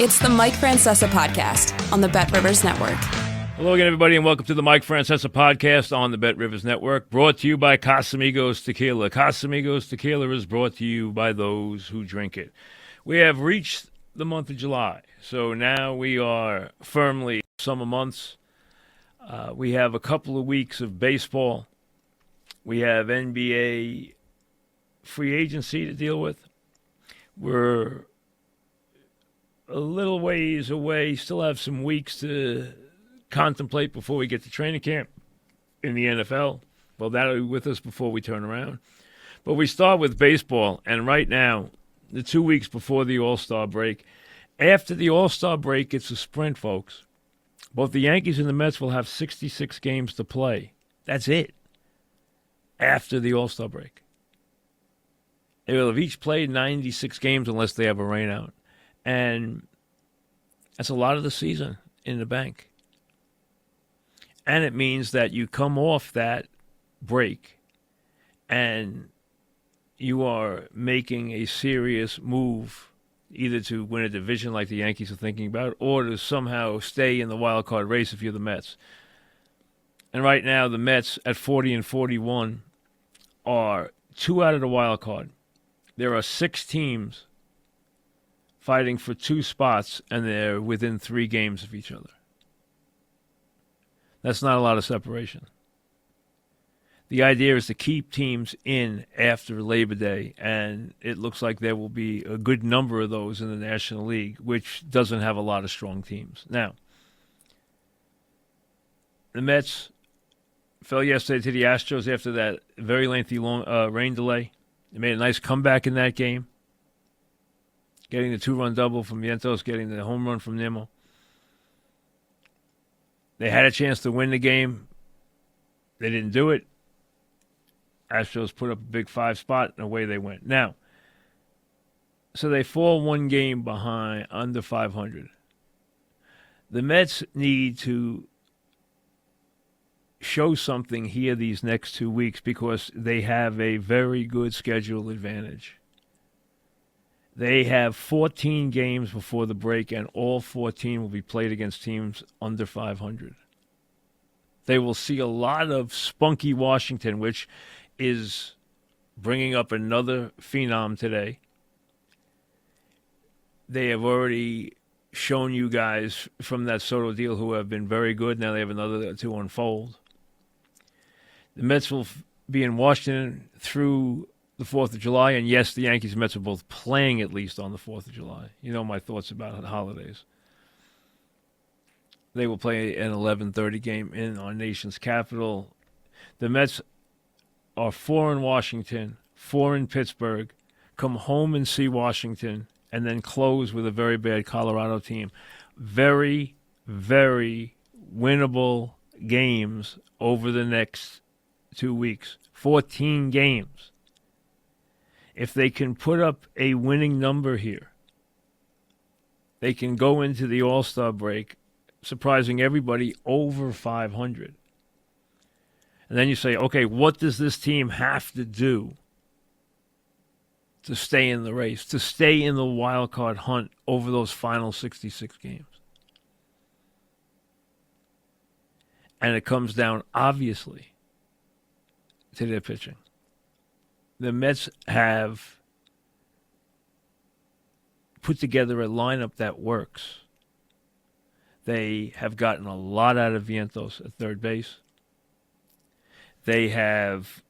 It's the Mike Francesa Podcast on the Bet Rivers Network. Hello again, everybody, and welcome to the Mike Francesa Podcast on the Bet Rivers Network, brought to you by Casamigos Tequila. Casamigos Tequila is brought to you by those who drink it. We have reached the month of July, so now we are firmly summer months. We have a couple of weeks of baseball. We have NBA free agency to deal with. We're a little ways away, still have some weeks to contemplate before we get to training camp in the NFL. Well, that'll be with us before we turn around. But we start with baseball, and right now, the 2 weeks before the All-Star break. After the All-Star break, it's a sprint, folks. Both the Yankees and the Mets will have 66 games to play. That's it. After the All-Star break. They will have each played 96 games unless they have a rainout. And that's a lot of the season in the bank. And it means that you come off that break and you are making a serious move either to win a division like the Yankees are thinking about or to somehow stay in the wild card race if you're the Mets. And right now, the Mets at 40 and 41 are 2 out of the wild card. There are 6 teams fighting for 2 spots, and they're within 3 games of each other. That's not a lot of separation. The idea is to keep teams in after Labor Day, and it looks like there will be a good number of those in the National League, which doesn't have a lot of strong teams. Now, the Mets fell yesterday to the Astros after that very lengthy rain delay. They made a nice comeback in that game, getting the 2-run double from Vientos, getting the home run from Nimmo. They had a chance to win the game. They didn't do it. Astros put up a big 5 spot, and away they went. Now, so they fall 1 game behind, under 500. The Mets need to show something here these next 2 weeks because they have a very good schedule advantage. They have 14 games before the break, and all 14 will be played against teams under 500. They will see a lot of spunky Washington, which is bringing up another phenom today. They have already shown you guys from that Soto deal who have been very good. Now they have another to unfold. The Mets will be in Washington through the 4th of July, and yes, the Yankees and Mets are both playing at least on the 4th of July. You know my thoughts about the holidays. They will play an 11:30 game in our nation's capital. The Mets are 4 in Washington, 4 in Pittsburgh, come home and see Washington, and then close with a very bad Colorado team. Very, very winnable games over the next 2 weeks. 14 games. If they can put up a winning number here, they can go into the All-Star break, surprising everybody, over 500. And then you say, okay, what does this team have to do to stay in the race, to stay in the wild card hunt over those final 66 games? And it comes down, obviously, to their pitching. The Mets have put together a lineup that works. They have gotten a lot out of Vientos at third base. They have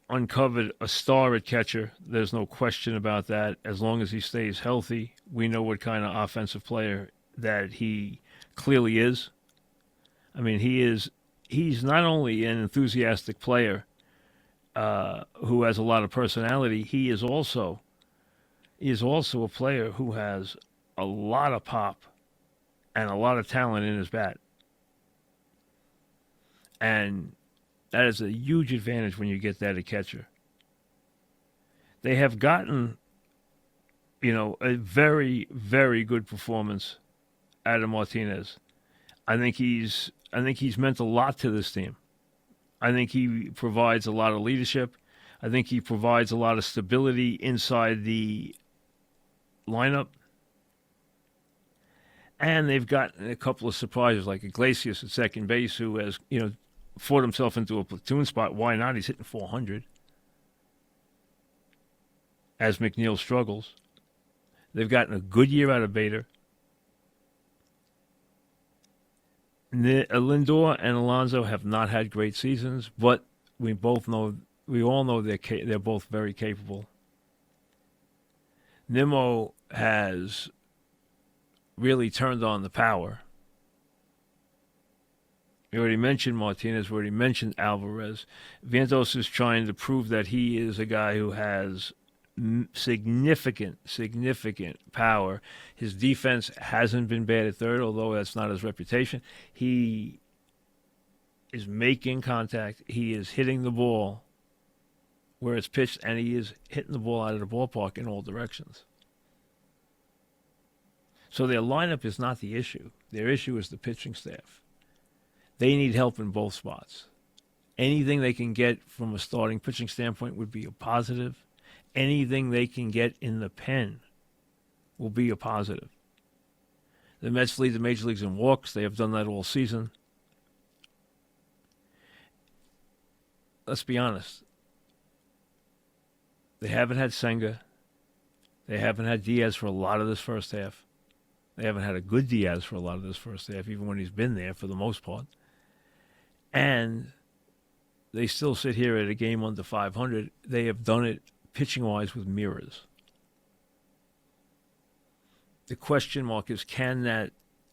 uncovered a star at catcher. There's no question about that. As long as he stays healthy, we know what kind of offensive player that he clearly is. I mean, he's not only an enthusiastic player who has a lot of personality, he is also a player who has a lot of pop and a lot of talent in his bat. And that is a huge advantage when you get that at catcher. They have gotten, a very, very good performance out of Martinez. I think he's meant a lot to this team. I think he provides a lot of leadership. I think he provides a lot of stability inside the lineup. And they've gotten a couple of surprises, like Iglesias at second base, who has, fought himself into a platoon spot. Why not? He's hitting 400 as McNeil struggles. They've gotten a good year out of Bader. Lindor and Alonso have not had great seasons, but we all know they're both very capable. Nimmo has really turned on the power. We already mentioned Martinez. We already mentioned Alvarez. Vientos is trying to prove that he is a guy who has significant power. His defense hasn't been bad at third, although that's not his reputation. He is making contact. He is hitting the ball where it's pitched, and he is hitting the ball out of the ballpark in all directions. So their lineup is not the issue. Their issue is the pitching staff. They need help in both spots. Anything they can get from a starting pitching standpoint would be a positive. Anything they can get in the pen will be a positive. The Mets lead the major leagues in walks. They have done that all season. Let's be honest. They haven't had Senga. They haven't had Diaz for a lot of this first half. They haven't had a good Diaz for a lot of this first half, even when he's been there for the most part. And they still sit here at a game under 500. They have done it pitching-wise with mirrors. The question mark is, can that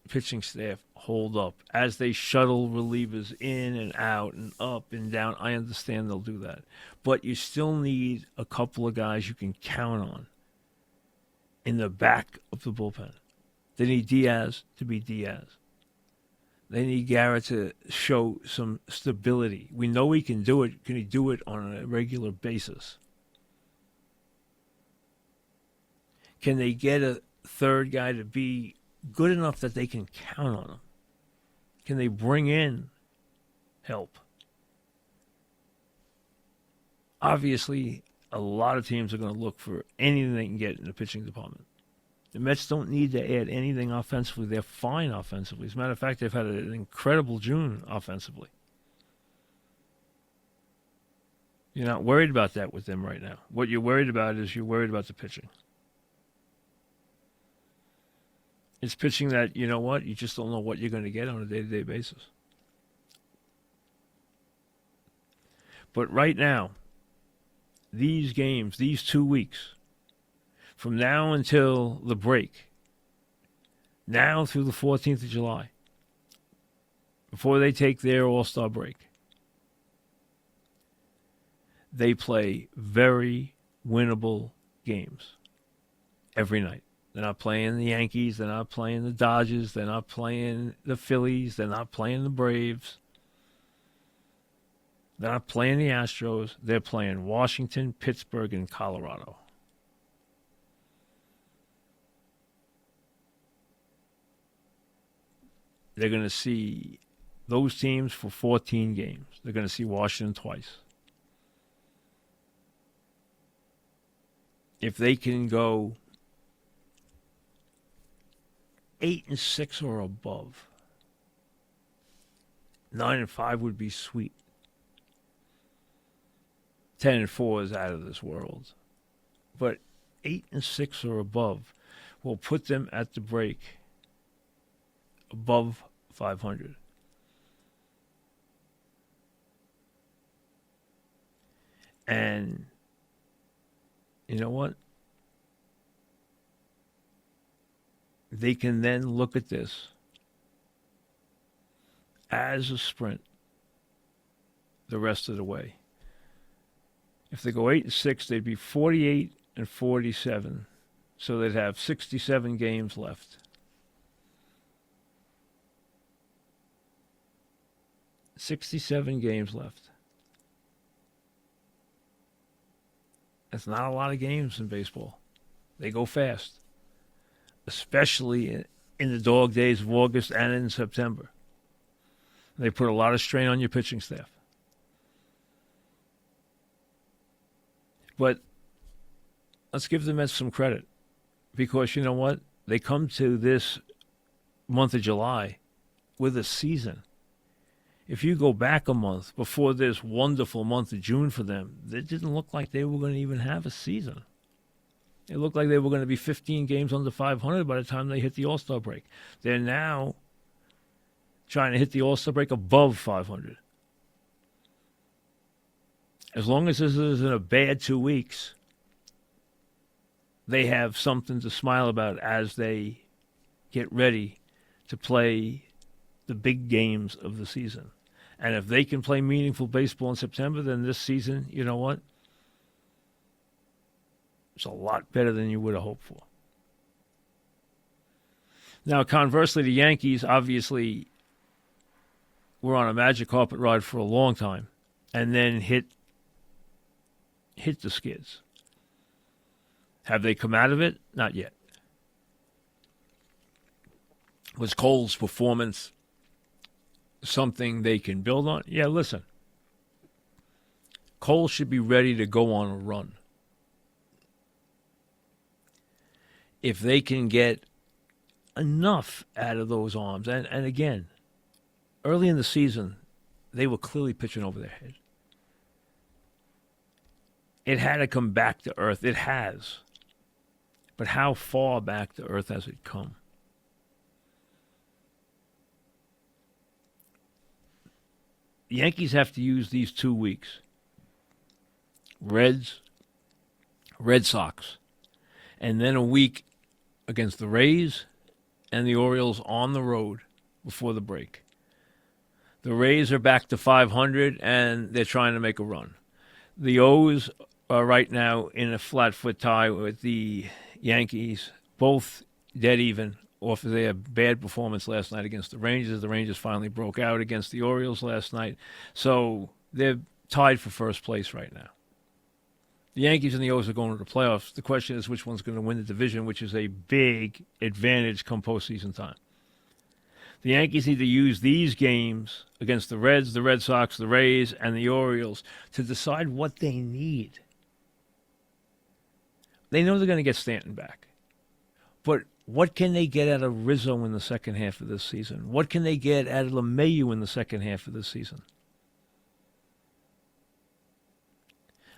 pitching staff hold up as they shuttle relievers in and out and up and down? I understand they'll do that. But you still need a couple of guys you can count on in the back of the bullpen. They need Diaz to be Diaz. They need Garrett to show some stability. We know he can do it. Can he do it on a regular basis? Can they get a third guy to be good enough that they can count on him? Can they bring in help? Obviously, a lot of teams are going to look for anything they can get in the pitching department. The Mets don't need to add anything offensively. They're fine offensively. As a matter of fact, they've had an incredible June offensively. You're not worried about that with them right now. What you're worried about is you're worried about the pitching. It's pitching that, you know what, you just don't know what you're going to get on a day-to-day basis. But right now, these games, these 2 weeks, from now until the break, now through the 14th of July, before they take their All-Star break, they play very winnable games every night. They're not playing the Yankees. They're not playing the Dodgers. They're not playing the Phillies. They're not playing the Braves. They're not playing the Astros. They're playing Washington, Pittsburgh, and Colorado. They're going to see those teams for 14 games. They're going to see Washington twice. If they can go 8-6 or above, 9-5 would be sweet. 10-4 is out of this world. But 8-6 or above will put them at the break above 500. And you know what? They can then look at this as a sprint the rest of the way. If they go 8-6, they'd be 48-47. So they'd have 67 games left. 67 games left. That's not a lot of games in baseball. They go fast, especially in the dog days of August and in September. They put a lot of strain on your pitching staff. But let's give the Mets some credit, because you know what? They come to this month of July with a season. If you go back a month before this wonderful month of June for them, it didn't look like they were going to even have a season. It looked like they were going to be 15 games under 500 by the time they hit the All-Star break. They're now trying to hit the All-Star break above 500. As long as this isn't a bad 2 weeks, they have something to smile about as they get ready to play the big games of the season. And if they can play meaningful baseball in September, then this season, you know what? It's a lot better than you would have hoped for. Now, conversely, the Yankees obviously were on a magic carpet ride for a long time and then hit the skids. Have they come out of it? Not yet. Was Cole's performance something they can build on? Yeah, listen. Cole should be ready to go on a run. If they can get enough out of those arms. And again, early in the season, they were clearly pitching over their head. It had to come back to earth. It has. But how far back to earth has it come? The Yankees have to use these 2 weeks. Reds, Red Sox, and then a week against the Rays and the Orioles on the road before the break. The Rays are back to 500, and they're trying to make a run. The O's are right now in a flat-foot tie with the Yankees, both dead even off of their bad performance last night against the Rangers. The Rangers finally broke out against the Orioles last night. So they're tied for first place right now. The Yankees and the O's are going to the playoffs. The question is which one's going to win the division, which is a big advantage come postseason time. The Yankees need to use these games against the Reds, the Red Sox, the Rays, and the Orioles to decide what they need. They know they're going to get Stanton back. But what can they get out of Rizzo in the second half of this season? What can they get out of LeMahieu in the second half of this season?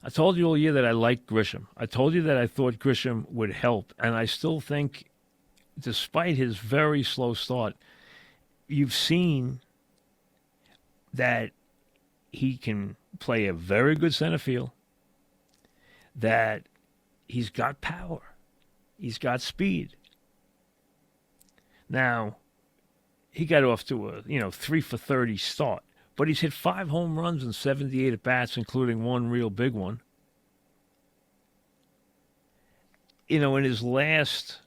I told you all year that I liked Grisham. I told you that I thought Grisham would help. And I still think, despite his very slow start, you've seen that he can play a very good center field, that he's got power, he's got speed. Now, he got off to a 3-for-30 start, but he's hit 5 home runs and 78 at-bats, including one real big one. In his last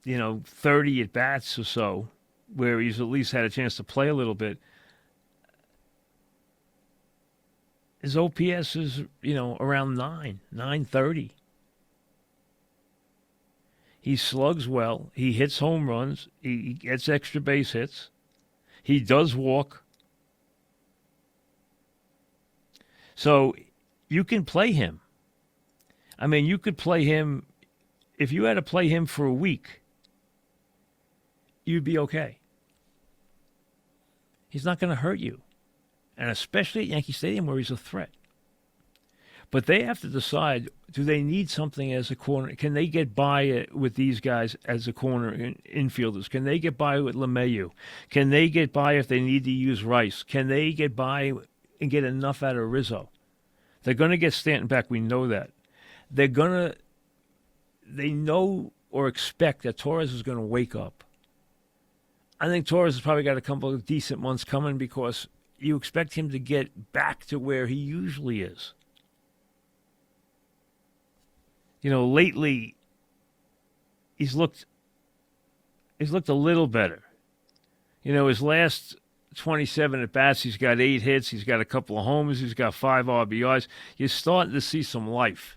30 at-bats or so, where he's at least had a chance to play a little bit, his OPS is, around 930. He slugs well. He hits home runs. He gets extra base hits. He does walk. So you can play him. I mean, you could play him. If you had to play him for a week, you'd be okay. He's not going to hurt you. And especially at Yankee Stadium where he's a threat. But they have to decide, do they need something as a corner? Can they get by with these guys as a corner infielders? Can they get by with LeMahieu? Can they get by if they need to use Rice? Can they get by and get enough out of Rizzo? They're going to get Stanton back. We know that. They know or expect that Torres is going to wake up. I think Torres has probably got a couple of decent months coming because you expect him to get back to where he usually is. Lately, he's looked a little better. His last 27 at-bats, he's got 8 hits, he's got a couple of homers, he's got 5 RBIs. You're starting to see some life.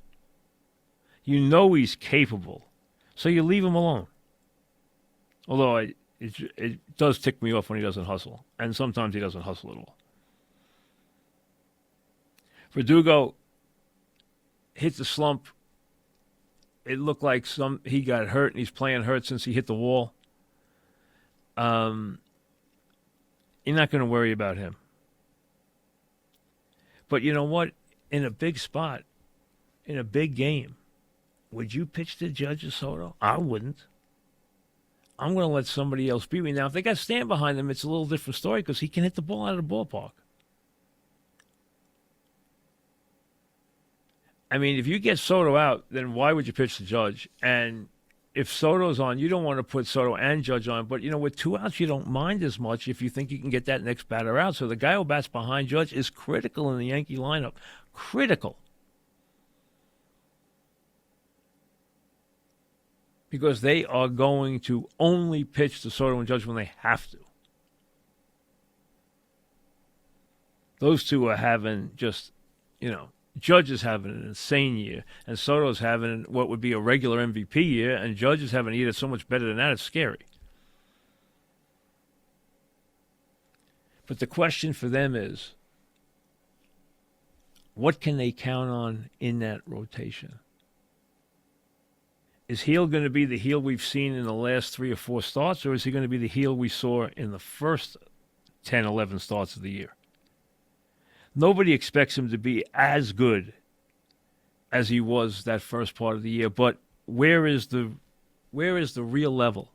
He's capable. So you leave him alone. Although it does tick me off when he doesn't hustle. And sometimes he doesn't hustle at all. Verdugo hits a slump it looked like he got hurt and he's playing hurt since he hit the wall. You're not going to worry about him. But you know what? In a big spot, in a big game, would you pitch to Judge or Soto? I wouldn't. I'm going to let somebody else beat me. Now, if they got to stand behind him, it's a little different story because he can hit the ball out of the ballpark. I mean, if you get Soto out, then why would you pitch the Judge? And if Soto's on, you don't want to put Soto and Judge on. But, with 2 outs, you don't mind as much if you think you can get that next batter out. So the guy who bats behind Judge is critical in the Yankee lineup. Critical. Because they are going to only pitch to Soto and Judge when they have to. Those two are having just, Judge is having an insane year, and Soto's having what would be a regular MVP year, and Judge is having a year that's so much better than that, it's scary. But the question for them is, what can they count on in that rotation? Is Heel going to be the Heel we've seen in the last 3 or 4 starts, or is he going to be the Heel we saw in the first 10, 11 starts of the year? Nobody expects him to be as good as he was that first part of the year, but where is the real level?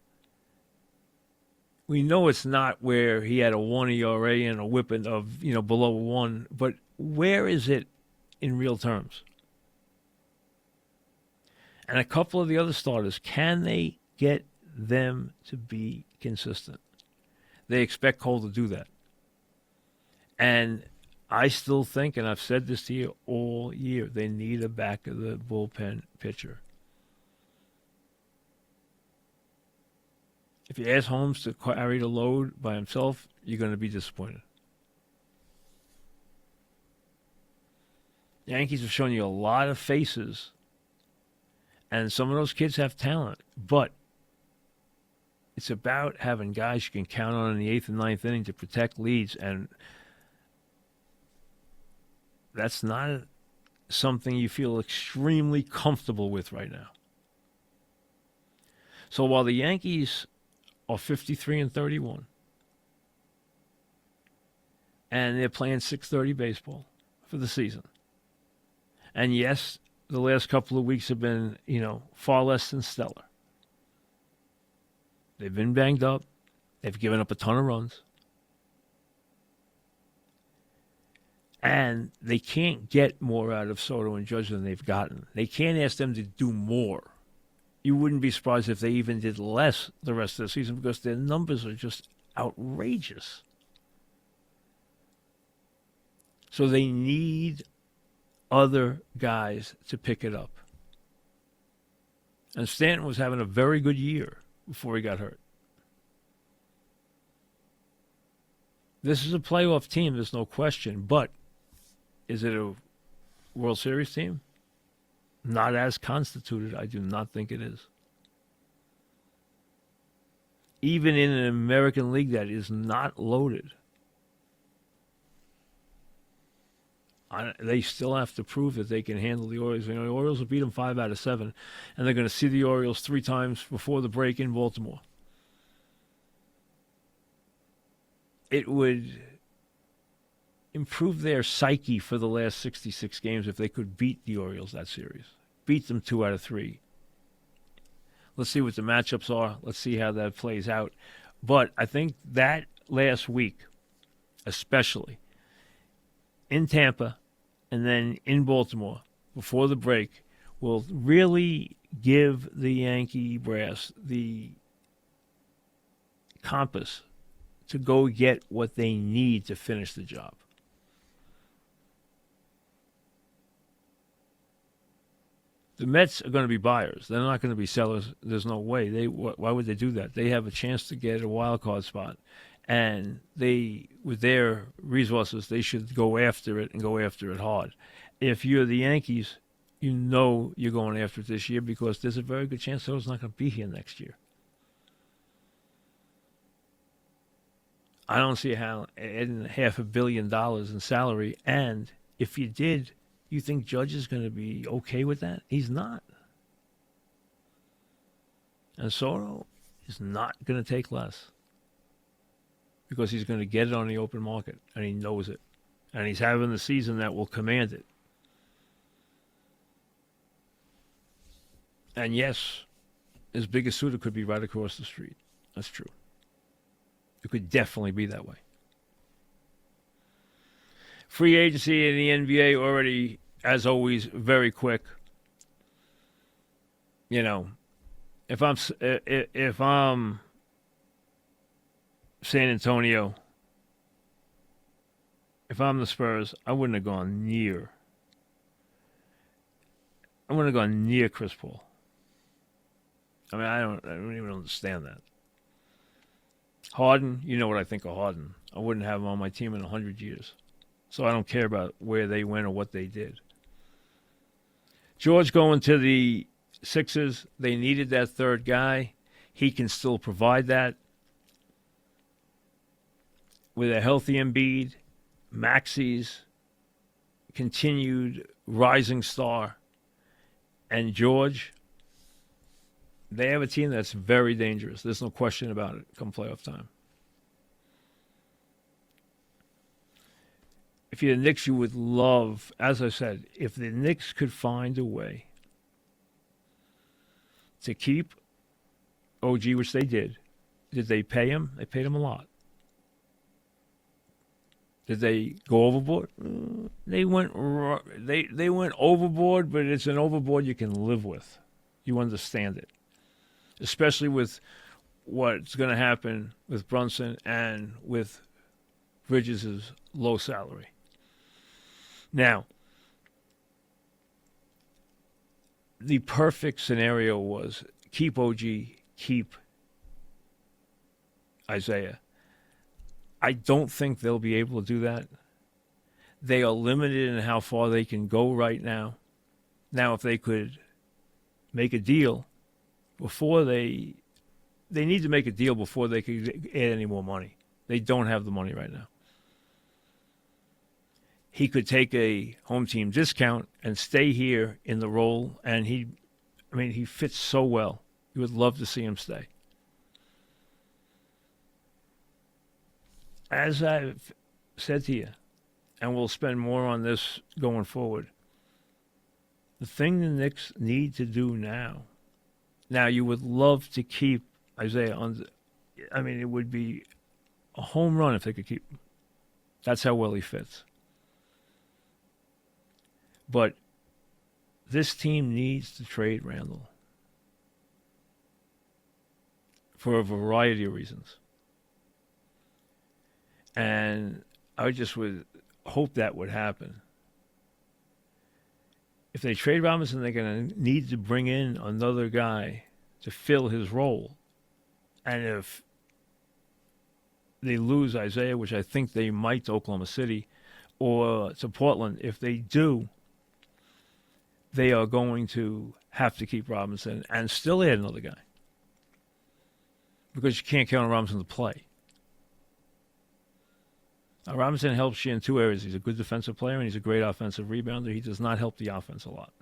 We know it's not where he had a 1 ERA and a whip of below 1, but where is it in real terms? And a couple of the other starters, can they get them to be consistent? They expect Cole to do that. And I still think, and I've said this to you all year, they need a back of the bullpen pitcher. If you ask Holmes to carry the load by himself, you're going to be disappointed. The Yankees have shown you a lot of faces, and some of those kids have talent, but it's about having guys you can count on in the 8th and 9th inning to protect leads, and that's not something you feel extremely comfortable with right now. So while the Yankees are 53-31, and they're playing 6:30 baseball for the season, and yes, the last couple of weeks have been, far less than stellar. They've been banged up. They've given up a ton of runs. And they can't get more out of Soto and Judge than they've gotten. They can't ask them to do more. You wouldn't be surprised if they even did less the rest of the season because their numbers are just outrageous. So they need other guys to pick it up. And Stanton was having a very good year before he got hurt. This is a playoff team, there's no question, but is it a World Series team? Not as constituted, I do not think it is. Even in an American League that is not loaded, they still have to prove that they can handle the Orioles. The Orioles will beat them 5 out of 7, and they're going to see the Orioles 3 times before the break in Baltimore. It would improve their psyche for the last 66 games if they could beat the Orioles that series. Beat them 2 out of 3. Let's see what the matchups are. Let's see how that plays out. But I think that last week, especially in Tampa and then in Baltimore before the break, will really give the Yankee brass the compass to go get what they need to finish the job. The Mets are going to be buyers. They're not going to be sellers. There's no way. Why would they do that? They have a chance to get a wild card spot. And they, with their resources, they should go after it and go after it hard. If you're the Yankees, you know you're going after it this year because there's a very good chance Soto's not going to be here next year. I don't see how adding $500 million in salary, and if you did, you think Judge is going to be okay with that? He's not. And Soto is not going to take less because he's going to get it on the open market, and he knows it. And he's having the season that will command it. And yes, his biggest suitor could be right across the street. That's true. It could definitely be that way. Free agency in the NBA already, as always, very quick. You know, if I'm San Antonio, if I'm the Spurs, I wouldn't have gone near. I wouldn't have gone near Chris Paul. I mean, I don't even understand that. Harden, you know what I think of Harden. I wouldn't have him on my team in 100 years. So I don't care about where they went or what they did. George going to the Sixers, they needed that third guy. He can still provide that. With a healthy Embiid, Maxi's continued rising star, and George, they have a team that's very dangerous. There's no question about it come playoff time. If you're the Knicks, you would love, as I said, if the Knicks could find a way to keep OG, which they did. Did they pay him? They paid him a lot. Did they go overboard? They went overboard, but it's an overboard you can live with. You understand it. Especially with what's going to happen with Brunson and with Bridges' low salary. Now, the perfect scenario was keep OG, keep Isaiah. I don't think they'll be able to do that. They are limited in how far they can go right now. Now, if they could make a deal before they need to make a deal before they could add any more money. They don't have the money right now. He could take a home team discount and stay here in the role, and he fits so well. You would love to see him stay. As I've said to you, and we'll spend more on this going forward, the thing the Knicks need to do now, you would love to keep Isaiah on. I mean, it would be a home run if they could keep him. That's how well he fits. But this team needs to trade Randall for a variety of reasons. And I just would hope that would happen. If they trade Robinson, they're going to need to bring in another guy to fill his role. And if they lose Isaiah, which I think they might to Oklahoma City or to Portland, if they do, they are going to have to keep Robinson and still add another guy. Because you can't count on Robinson to play. Robinson helps you in two areas. He's a good defensive player and he's a great offensive rebounder. He does not help the offense a lot.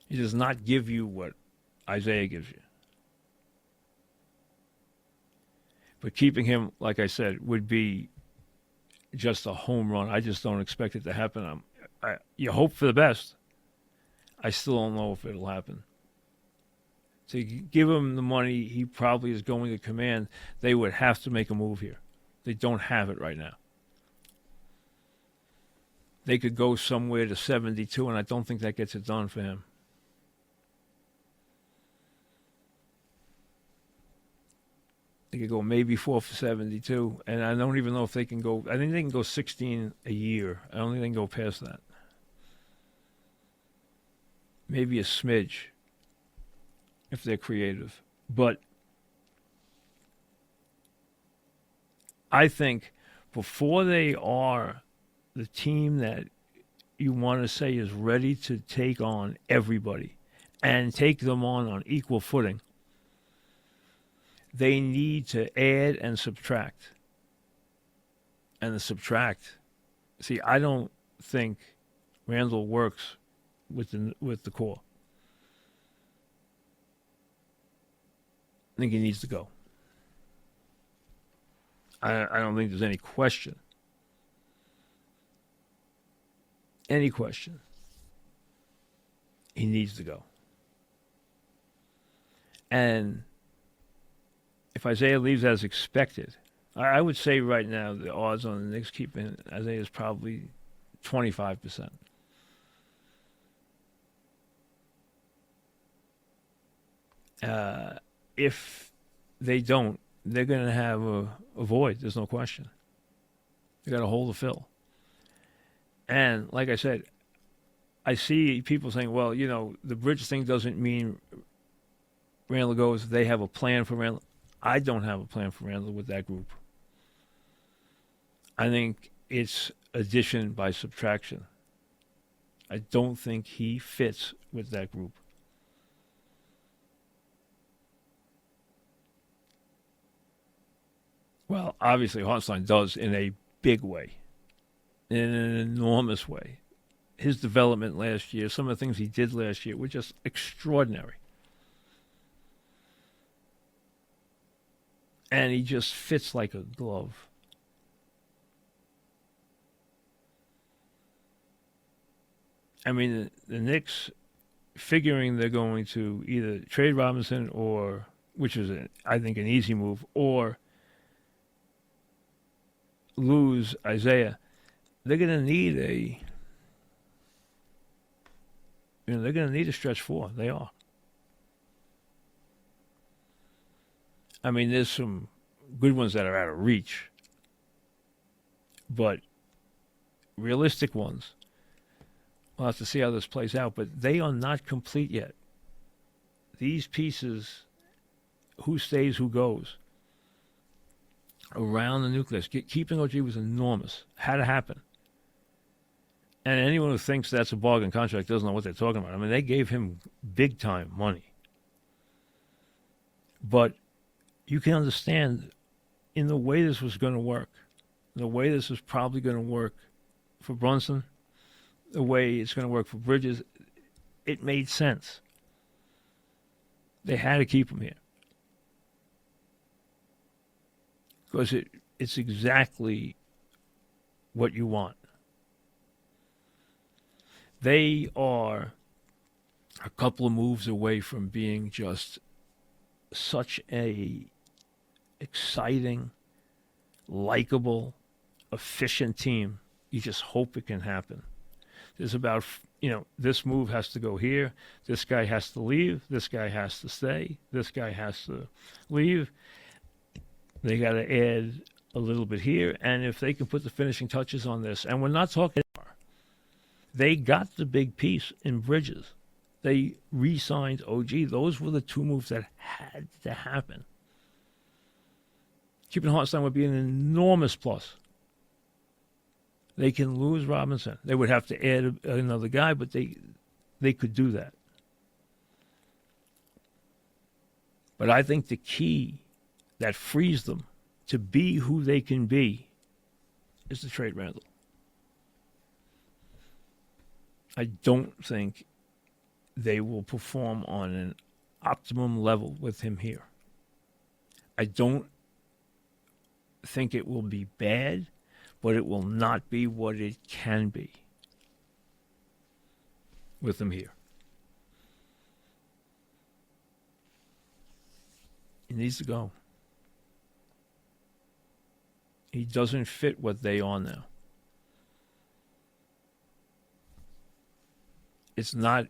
He does not give you what Isaiah gives you. But keeping him, like I said, would be just a home run. I just don't expect it to happen. You hope for the best. I still don't know if it'll happen. To give him the money he probably is going to command, they would have to make a move here. They don't have it right now. They could go somewhere to 72, and I don't think that gets it done for him. They could go maybe 4 for 72, and I don't even know if they can go. I think they can go 16 a year. I don't think they can go past that. Maybe a smidge if they're creative. But I think before they are the team that you want to say is ready to take on everybody and take them on equal footing, they need to add and subtract. And the subtract, see, I don't think Randall works with the core. I think he needs to go. I don't think there's any question. Any question. He needs to go. And if Isaiah leaves as expected, I would say right now the odds on the Knicks keeping Isaiah is probably 25%. If they don't, they're going to have a void. There's no question. They got a hole to fill. And like I said, I see people saying, well, you know, the Bridge thing doesn't mean Randall goes. They have a plan for Randall. I don't have a plan for Randall with that group. I think it's addition by subtraction. I don't think he fits with that group. Well, obviously, Hartenstein does in a big way, in an enormous way. His development last year, some of the things he did last year were just extraordinary. And he just fits like a glove. I mean, the Knicks, figuring they're going to either trade Robinson or, which is, I think, an easy move, or lose Isaiah, they're going to need a stretch four. They are. I mean, there's some good ones that are out of reach, but realistic ones, we'll have to see how this plays out, but they are not complete yet. These pieces, who stays, who goes, around the nucleus. Keeping OG was enormous. Had to happen. And anyone who thinks that's a bargain contract doesn't know what they're talking about. I mean, they gave him big-time money. But you can understand in the way this was going to work, the way this was probably going to work for Brunson, the way it's going to work for Bridges, it made sense. They had to keep him here. Because it's exactly what you want. They are a couple of moves away from being just such a exciting, likable, efficient team. You just hope it can happen. There's about, this move has to go here. This guy has to leave. This guy has to stay. This guy has to leave. They got to add a little bit here. And if they can put the finishing touches on this, and we're not talking, they got the big piece in Bridges. They re-signed OG. Those were the two moves that had to happen. Keeping Hartenstein would be an enormous plus. They can lose Robinson. They would have to add another guy, but they could do that. But I think the key that frees them to be who they can be is to trade Randall. I don't think they will perform on an optimum level with him here. I don't think it will be bad, but it will not be what it can be with him here. He needs to go. He doesn't fit what they are now. It's not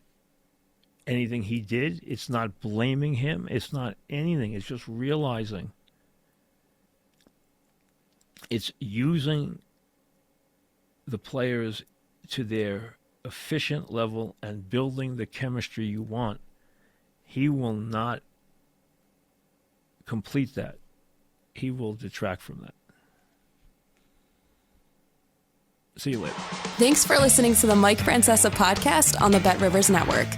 anything he did. It's not blaming him. It's not anything. It's just realizing. It's using the players to their efficient level and building the chemistry you want. He will not complete that. He will detract from that. See you later. Thanks for listening to the Mike Francesa podcast on the Bet Rivers Network.